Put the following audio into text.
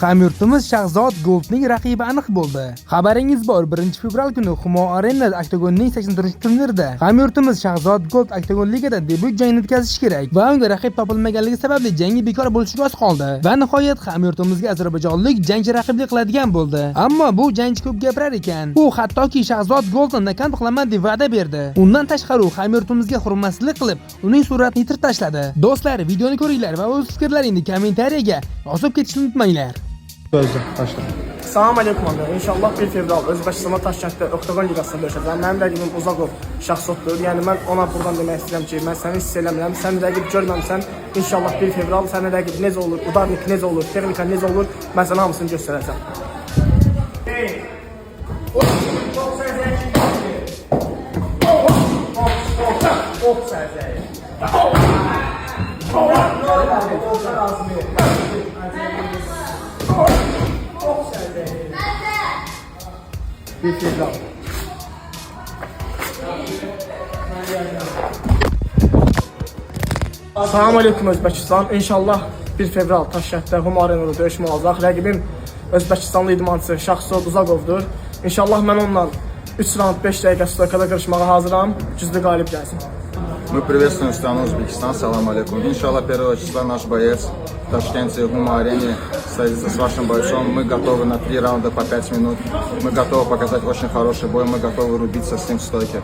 Hamyurtimiz Shahzod Goldning raqibi aniq bo'ldi. Xabaringiz bor, 1-fevral kuni Humo Arena oktagonning 84-turnirida Hamyurtimiz Shahzod Gold oktagon ligada debut jangini o'tkazishi kerak va unga raqib topilmaganligi sababli jangi bekor bo'lishiga oz qoldi. Va nihoyat Hamyurtimizga ozarbayjonlik jangchi raqiblik qiladigan bo'ldi. Ammo bu jangchi ko'p gapirar ekan. U hattoki Shahzod Goldni nakant qilaman deb va'da berdi. Undan tashqari Hamyurtimizga hurmatsizlik qilib, uning suratini yirtib tashladi. Do'stlar, videoni ko'ringlar va o'z fikrlaringizni kommentariyaga yozib ketishni unutmanglar. Assalamu alaykum abi. İnşallah 1 fevral Özbəkistanda Taşkentdə Oktagon liqasında görüşəcəm. Mənim rəqibim Uzaqov Şahzoddur. Yəni mən ona buradan demək istəyirəm ki, mən səni hiss eləmirəm. Sən rəqib görməmisən. İnşallah 1 fevral sənin rəqib necə olur, udarnik necə olur, texnika necə olur, mən sənə hamısını göstərəcəm. Bir fevral. Salam aleyküm Özbəkistan. İnşallah 1 fevral Taşkentdə Humo Arenada döyüşmə olacaq. Rəqibim Özbəkistanlı idmançı Şahzod Uzaqovdur. İnşallah mən onunla 3 round 5 dəqiqə stoykada qırışmağa hazıram. Güclü qalib gəlsin. Мы приветствуем страну Узбекистан, салам алейкум. Иншаллах, 1 числа наш боец в Ташкенте, в Хумо-арене сразится с вашим бойцом. Мы готовы на 3 раунда по 5 минут. Мы готовы показать очень хороший бой, мы готовы рубиться с ним в стойке.